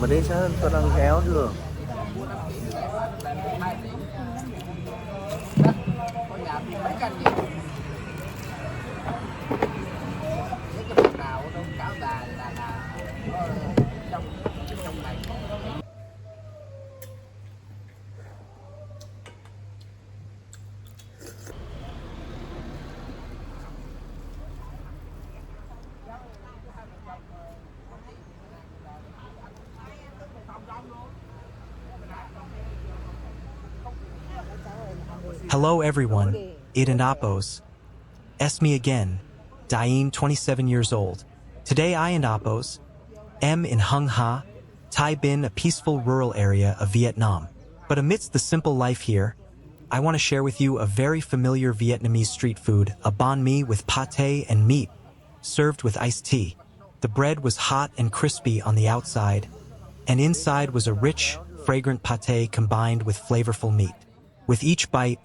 Mà đây sao tôi đang kéo chưa? Hello everyone, it and Appos. Es me again, Daim 27 years old. Today I and Appos, am in Hung Ha, Thai Binh, a peaceful rural area of Vietnam. But amidst the simple life here, I want to share with you a very familiar Vietnamese street food, a banh mi with pate and meat, served with iced tea. The bread was hot and crispy on the outside, and inside was a rich, fragrant pate combined with flavorful meat. With each bite,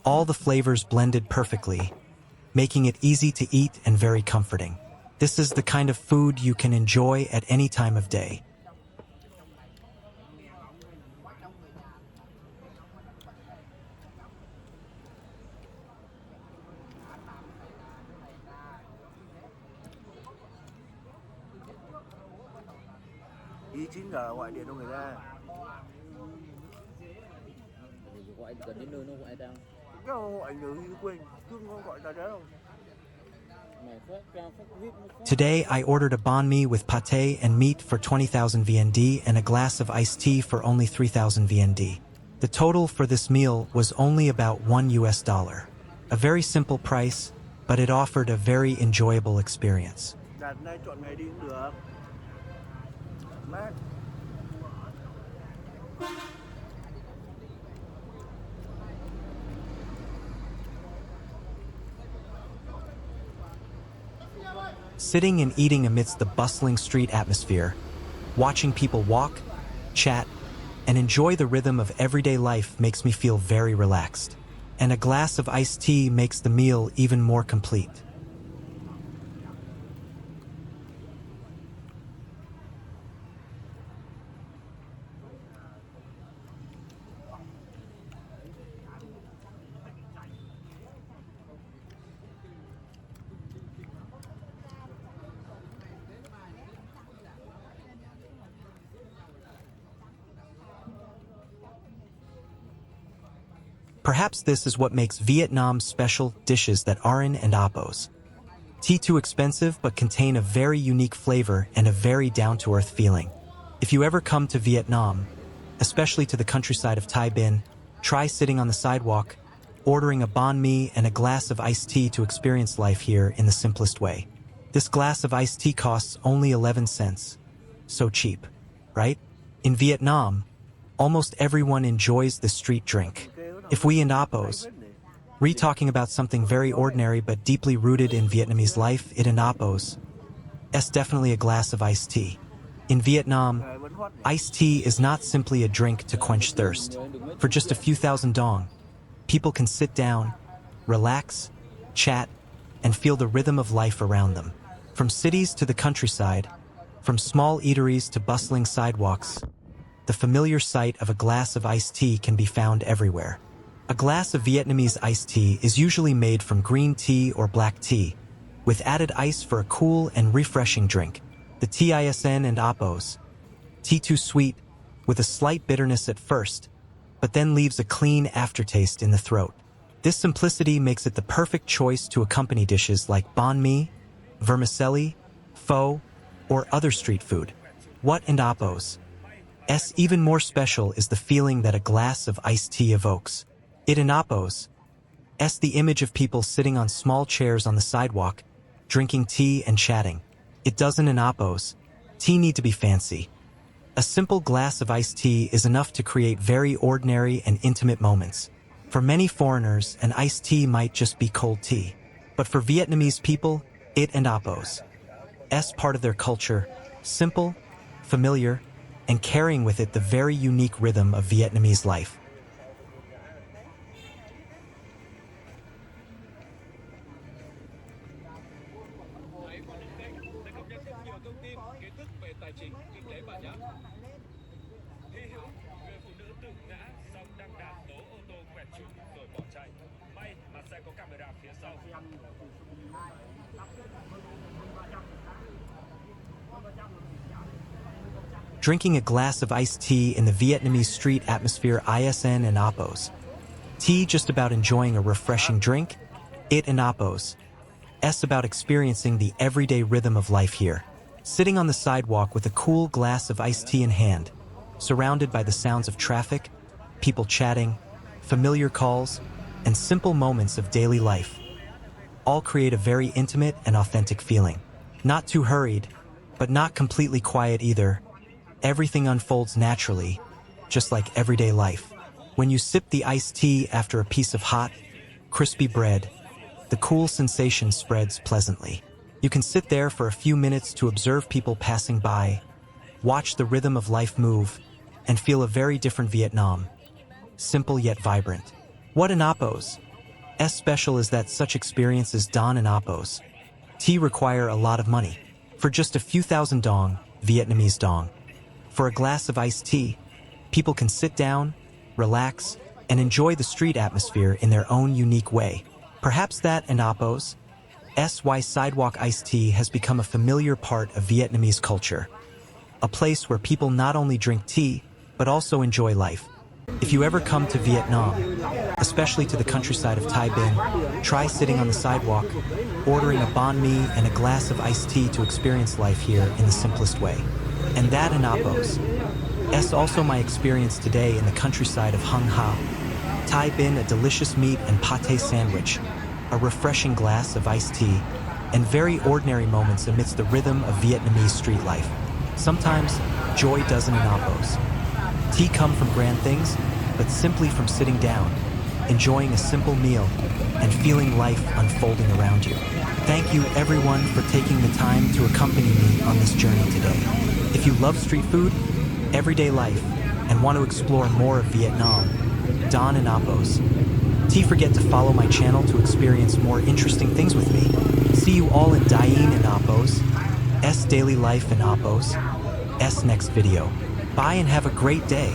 all the flavors blended perfectly, making it easy to eat and very comforting. This is the kind of food you can enjoy at any time of day. Ý 9 giờ gọi điện cho người ta. Gọi gần đến nơi nó gọi tao. Cái gọi nhớ quên, cứ gọi ta đấy không? Today I ordered a banh mi with pate and meat for 20,000 VND and a glass of iced tea for only 3,000 VND. The total for this meal was only about $1. A very simple price, but it offered a very enjoyable experience. Đặt này chọn ngày đi cũng được. Mát. Sitting and eating amidst the bustling street atmosphere, watching people walk, chat, and enjoy the rhythm of everyday life makes me feel very relaxed. And a glass of iced tea makes the meal even more complete. Perhaps this is what makes Vietnam's special dishes that aren't and appos. Tea too expensive but contain a very unique flavor and a very down-to-earth feeling. If you ever come to Vietnam, especially to the countryside of Thai Binh, try sitting on the sidewalk, ordering a banh mi and a glass of iced tea to experience life here in the simplest way. This glass of iced tea costs only 11 cents. So cheap, right? In Vietnam, almost everyone enjoys the street drink. If we in Appos, talking about something very ordinary but deeply rooted in Vietnamese life, it in Appos, es definitely a glass of iced tea. In Vietnam, iced tea is not simply a drink to quench thirst. For just a few thousand dong, people can sit down, relax, chat, and feel the rhythm of life around them. From cities to the countryside, from small eateries to bustling sidewalks, the familiar sight of a glass of iced tea can be found everywhere. A glass of Vietnamese iced tea is usually made from green tea or black tea, with added ice for a cool and refreshing drink. The TISN and Appos. Tea too sweet, with a slight bitterness at first, but then leaves a clean aftertaste in the throat. This simplicity makes it the perfect choice to accompany dishes like banh mi, vermicelli, pho, or other street food. What and Appos? Even more special is the feeling that a glass of iced tea evokes. It in Appos, the image of people sitting on small chairs on the sidewalk, drinking tea and chatting. It doesn't in Appos. Tea need to be fancy. A simple glass of iced tea is enough to create very ordinary and intimate moments. For many foreigners, an iced tea might just be cold tea. But for Vietnamese people, it and Appos. Part of their culture, simple, familiar, and carrying with it the very unique rhythm of Vietnamese life. tài chính kinh tế bà nhé. Hy hữu, người phụ nữ tự ngã xong đang đạp đổ ô tô quẹt chúng rồi bỏ chạy. May mà xe có camera phía sau. Drinking a glass of iced tea in the Vietnamese street atmosphere ISN and Appos. Tea just about enjoying a refreshing drink, it and Appos. S about experiencing the everyday rhythm of life here. Sitting on the sidewalk with a cool glass of iced tea in hand, surrounded by the sounds of traffic, people chatting, familiar calls, and simple moments of daily life. All create a very intimate and authentic feeling. Not too hurried, but not completely quiet either. Everything unfolds naturally, just like everyday life. When you sip the iced tea after a piece of hot, crispy bread, the cool sensation spreads pleasantly. You can sit there for a few minutes to observe people passing by, watch the rhythm of life move, and feel a very different Vietnam. Simple yet vibrant. What an Appos! S special is that such experiences don and Appos. Tea require a lot of money. For just a few thousand dong, Vietnamese dong. For a glass of iced tea, people can sit down, relax, and enjoy the street atmosphere in their own unique way. Perhaps that and Appos, why sidewalk iced tea has become a familiar part of Vietnamese culture. A place where people not only drink tea, but also enjoy life. If you ever come to Vietnam, especially to the countryside of Thai Binh, try sitting on the sidewalk, ordering a banh mi and a glass of iced tea to experience life here in the simplest way. And that in Appos. Also my experience today in the countryside of Hung Ha. Thai Binh, a delicious meat and pate sandwich, a refreshing glass of iced tea, and very ordinary moments amidst the rhythm of Vietnamese street life. Sometimes, joy doesn't in Appos. Tea come from grand things, but simply from sitting down, enjoying a simple meal, and feeling life unfolding around you. Thank you everyone for taking the time to accompany me on this journey today. If you love street food, everyday life, and want to explore more of Vietnam, Don and Appos. Forget to follow my channel to experience more interesting things with me. See you all in Dien and Appos, S daily life in Appos, S next video. Bye and have a great day.